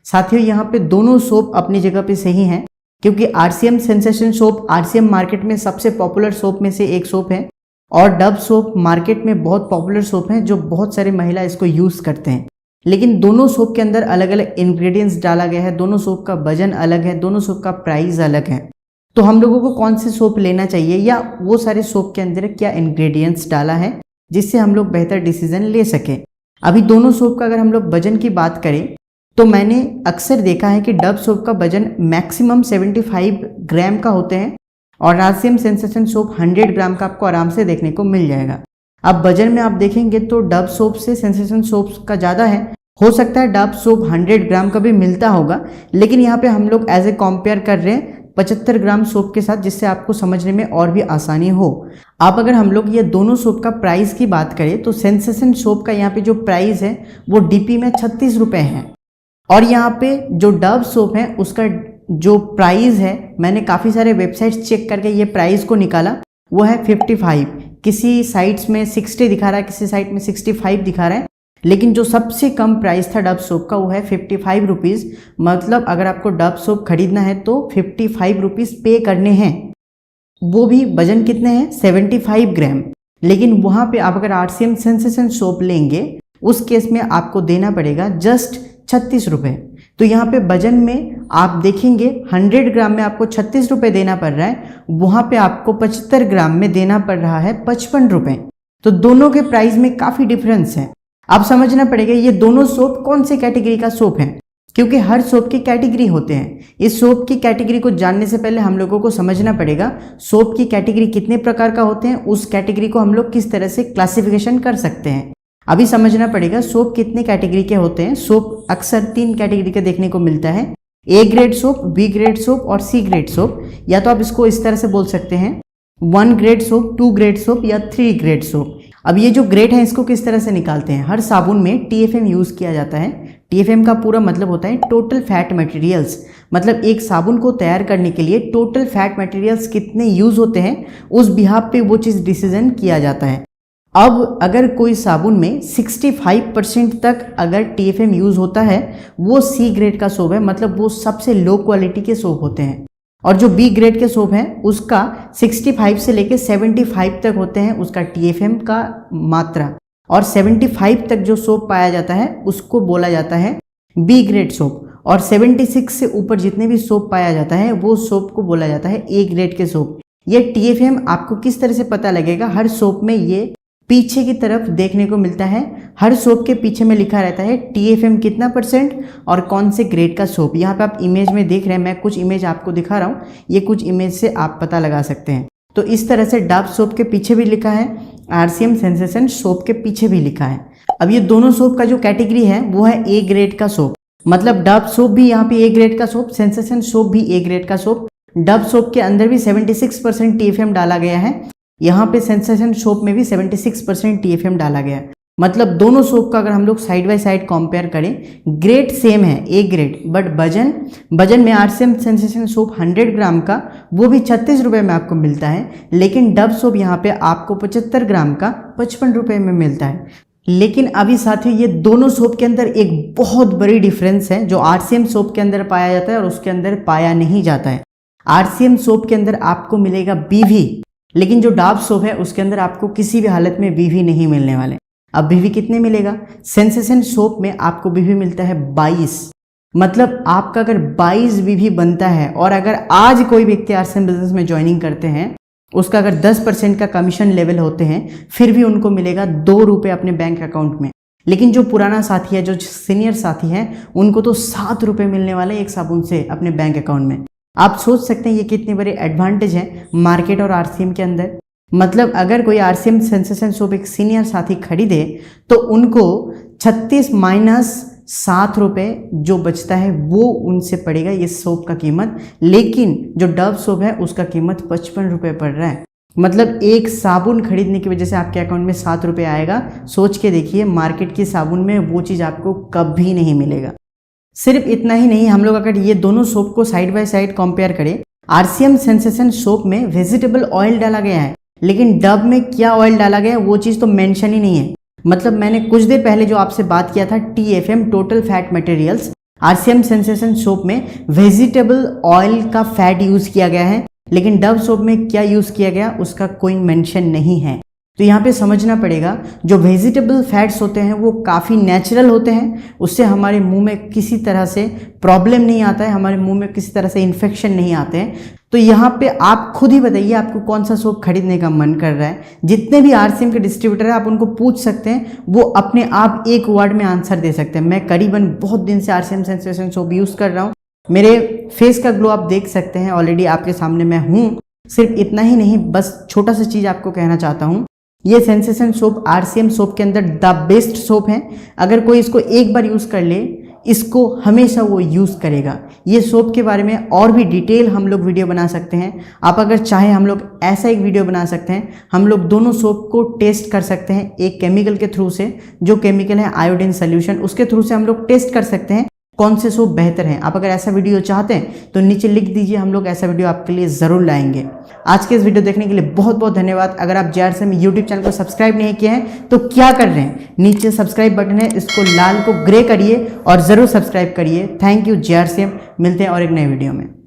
साथियों यहाँ पे दोनों सोप अपनी जगह पे सही हैं, क्योंकि RCM sensation soap RCM market में सबसे पॉपुलर सोप में से एक सोप है और डव सोप मार्केट में बहुत पॉपुलर सोप है जो बहुत सारे महिला इसको यूज करते हैं। लेकिन दोनों सोप के अंदर अलग अलग इंग्रेडिएंट्स डाला गया है, दोनों सोप का वजन अलग है, दोनों सोप का प्राइस अलग है। तो हम लोगों को कौन से सोप लेना चाहिए या वो सारे सोप के अंदर क्या इंग्रेडिएंट्स डाला है जिससे हम लोग बेहतर डिसीजन ले सके। अभी दोनों सोप का अगर हम लोग वजन की बात करें तो मैंने अक्सर देखा है कि डव सोप का वजन मैक्सिमम 75 ग्राम का होते हैं और आरसीएम सेंसेशन सोप 100 ग्राम का आपको आराम से देखने को मिल जाएगा। अब वजन में आप देखेंगे तो डव सोप से सेंसेशन सोप का ज़्यादा है, हो सकता है डव सोप 100 ग्राम का भी मिलता होगा, लेकिन यहाँ पे हम लोग एज ए कंपेयर कर रहे हैं 75 ग्राम सोप के साथ, जिससे आपको समझने में और भी आसानी हो। आप अगर हम लोग ये दोनों सोप का प्राइस की बात करें तो सेंसेशन सोप का यहाँ पे जो प्राइस है वो डीपी में 36 रुपये है और यहाँ पे जो डव सोप है उसका जो प्राइस है, मैंने काफ़ी सारे वेबसाइट्स चेक करके ये प्राइस को निकाला, वो है 55। किसी साइट्स में 60 दिखा रहा है, किसी साइट में 65 दिखा रहा है, लेकिन जो सबसे कम प्राइस था डव सोप का वो है 55 रुपीज़। मतलब अगर आपको डव सोप खरीदना है तो 55 रुपीज़ पे करने हैं, वो भी वजन कितने हैं 75 ग्राम। लेकिन वहाँ पे आप अगर आरसीएम सेंसेशन सोप लेंगे उस केस में आपको देना पड़ेगा जस्ट 36 रुपये। तो यहाँ पे वजन में आप देखेंगे 100 ग्राम में आपको 36 रुपये देना पड़ रहा है, वहाँ पे आपको 75 ग्राम में देना पड़ रहा है 55 रुपये। तो दोनों के प्राइस में काफ़ी डिफरेंस है। अब समझना पड़ेगा ये दोनों सोप कौन से कैटेगरी का सोप है, क्योंकि हर सोप की कैटेगरी होते हैं। इस सोप की कैटेगरी को जानने से पहले हम लोगों को समझना पड़ेगा सोप की कैटेगरी कितने प्रकार का होते हैं, उस कैटेगरी को हम लोग किस तरह से क्लासिफिकेशन कर सकते हैं। अभी समझना पड़ेगा सोप कितने कैटेगरी के होते हैं। सोप अक्सर 3 कैटेगरी के देखने को मिलता है, A grade soap, B grade soap और सी ग्रेड सोप। या तो आप इसको इस तरह से बोल सकते हैं 1 ग्रेड सोप, 2 ग्रेड सोप या 3 ग्रेड सोप। अब ये जो ग्रेड है इसको किस तरह से निकालते हैं, हर साबुन में टीएफएम यूज़ किया जाता है। टीएफएम का पूरा मतलब होता है टोटल फैट मटेरियल्स, मतलब एक साबुन को तैयार करने के लिए टोटल फैट मटेरियल्स कितने यूज़ होते हैं उस बिहाफ पे वो चीज़ डिसीजन किया जाता है। अब अगर कोई साबुन में 65% तक अगर टीएफएम यूज़ होता है वो सी ग्रेड का सोप है, मतलब वो सबसे लो क्वालिटी के सोप होते हैं। और जो बी ग्रेड के सोप हैं उसका 65 से लेके 75 तक होते हैं उसका टीएफएम का मात्रा, और 75 तक जो सोप पाया जाता है उसको बोला जाता है बी ग्रेड सोप, और 76 से ऊपर जितने भी सोप पाया जाता है वो सोप को बोला जाता है ए ग्रेड के सोप। ये टीएफएम आपको किस तरह से पता लगेगा, हर सोप में ये पीछे की तरफ देखने को मिलता है। हर सोप के पीछे में लिखा रहता है टीएफएम कितना % और कौन से ग्रेड का सोप। यहाँ पे आप इमेज में देख रहे हैं, मैं कुछ इमेज आपको दिखा रहा हूँ, ये कुछ इमेज से आप पता लगा सकते हैं। तो इस तरह से डव सोप के पीछे भी लिखा है, आरसीएम सेंसेशन सोप के पीछे भी लिखा है। अब ये दोनों सोप का जो कैटेगरी है वो है ए ग्रेड का सोप, मतलब डव सोप भी यहाँ पे ए ग्रेड का सोप, सेंसेशन सोप भी ए ग्रेड का सोप। डव सोप के अंदर भी 76% टीएफएम डाला गया है, यहाँ पे सेंसेशन सोप में भी 76% टीएफएम डाला गया। मतलब दोनों सोप का अगर हम लोग साइड बाय साइड कंपेयर करें, ग्रेड सेम है ए ग्रेड, बट वजन में आरसीएम सेंसेशन सोप 100 ग्राम का वो भी 36 रुपये में आपको मिलता है, लेकिन डव सोप यहाँ पे आपको 75 ग्राम का 55 रुपये में मिलता है। लेकिन अभी साथियों ये दोनों सोप के अंदर एक बहुत बड़ी डिफरेंस है जो आरसीएम सोप के अंदर पाया जाता है और उसके अंदर पाया नहीं जाता है। आरसीएम सोप के अंदर आपको मिलेगा बीवी, लेकिन जो डव सोप है उसके अंदर आपको किसी भी हालत में बीवी नहीं मिलने वाले। अब बीवी कितने मिलेगा, सेंसेशन सोप में आपको बीवी मिलता है 22, मतलब आपका अगर 22 बीवी बनता है और अगर आज कोई व्यक्ति आरसीएम बिजनेस में ज्वाइनिंग करते हैं, उसका अगर 10% का कमीशन लेवल होते हैं, फिर भी उनको मिलेगा 2 रुपये अपने बैंक अकाउंट में। लेकिन जो पुराना साथी है, जो सीनियर साथी है, उनको तो 7 रुपये मिलने वाले एक साबुन से अपने बैंक अकाउंट में। आप सोच सकते हैं ये कितने बड़े एडवांटेज हैं मार्केट और आरसीएम के अंदर। मतलब अगर कोई आरसीएम सेंसेशन सोप एक सीनियर साथी खरीदे तो उनको 36 माइनस 7 रुपये जो बचता है वो उनसे पड़ेगा ये सोप का कीमत, लेकिन जो डव सोप है उसका कीमत 55 रुपये पड़ रहा है। मतलब एक साबुन खरीदने की वजह से आपके अकाउंट में 7 रुपये आएगा। सोच के देखिए, मार्केट की साबुन में वो चीज़ आपको कभी नहीं मिलेगा। सिर्फ इतना ही नहीं, हम लोग अगर ये दोनों सोप को साइड बाय साइड कंपेयर करें, आरसीएम सेंसेशन सोप में वेजिटेबल ऑयल डाला गया है, लेकिन डव में क्या ऑयल डाला गया है वो चीज़ तो मेंशन ही नहीं है। मतलब मैंने कुछ देर पहले जो आपसे बात किया था TFM total fat materials, RCM sensation soap में वेजिटेबल ऑयल का फैट यूज किया गया है, लेकिन डव सोप में क्या यूज किया गया उसका कोई मेंशन नहीं है। तो यहाँ पे समझना पड़ेगा, जो वेजिटेबल फैट्स होते हैं वो काफ़ी नेचुरल होते हैं, उससे हमारे मुंह में किसी तरह से प्रॉब्लम नहीं आता है, हमारे मुंह में किसी तरह से इन्फेक्शन नहीं आते हैं। तो यहाँ पे आप खुद ही बताइए आपको कौन सा सोप खरीदने का मन कर रहा है। जितने भी आरसीएम के डिस्ट्रीब्यूटर है आप उनको पूछ सकते हैं, वो अपने आप एक वर्ड में आंसर दे सकते हैं। मैं करीबन बहुत दिन से आरसीएम सेंसेशन सोप यूज़ कर रहा हूँ, मेरे फेस का ग्लो आप देख सकते हैं, ऑलरेडी आपके सामने मैं हूँ। सिर्फ इतना ही नहीं, बस छोटा सा चीज़ आपको कहना चाहता हूँ, ये सेंसेशन सोप आरसीएम सोप के अंदर द बेस्ट सोप है। अगर कोई इसको एक बार यूज़ कर ले, इसको हमेशा वो यूज़ करेगा। ये सोप के बारे में और भी डिटेल हम लोग वीडियो बना सकते हैं। आप अगर चाहें हम लोग ऐसा एक वीडियो बना सकते हैं, हम लोग दोनों सोप को टेस्ट कर सकते हैं एक केमिकल के थ्रू से, जो केमिकल है आयोडीन सोल्यूशन, उसके थ्रू से हम लोग टेस्ट कर सकते हैं कौन से सोप बेहतर हैं। आप अगर ऐसा वीडियो चाहते हैं तो नीचे लिख दीजिए, हम लोग ऐसा वीडियो आपके लिए ज़रूर लाएंगे। आज के इस वीडियो देखने के लिए बहुत बहुत धन्यवाद। अगर आप JRCM यूट्यूब चैनल को सब्सक्राइब नहीं किए हैं तो क्या कर रहे हैं, नीचे सब्सक्राइब बटन है, इसको लाल को ग्रे करिए और ज़रूर सब्सक्राइब करिए। थैंक यू JRCM, मिलते हैं और एक नए वीडियो में।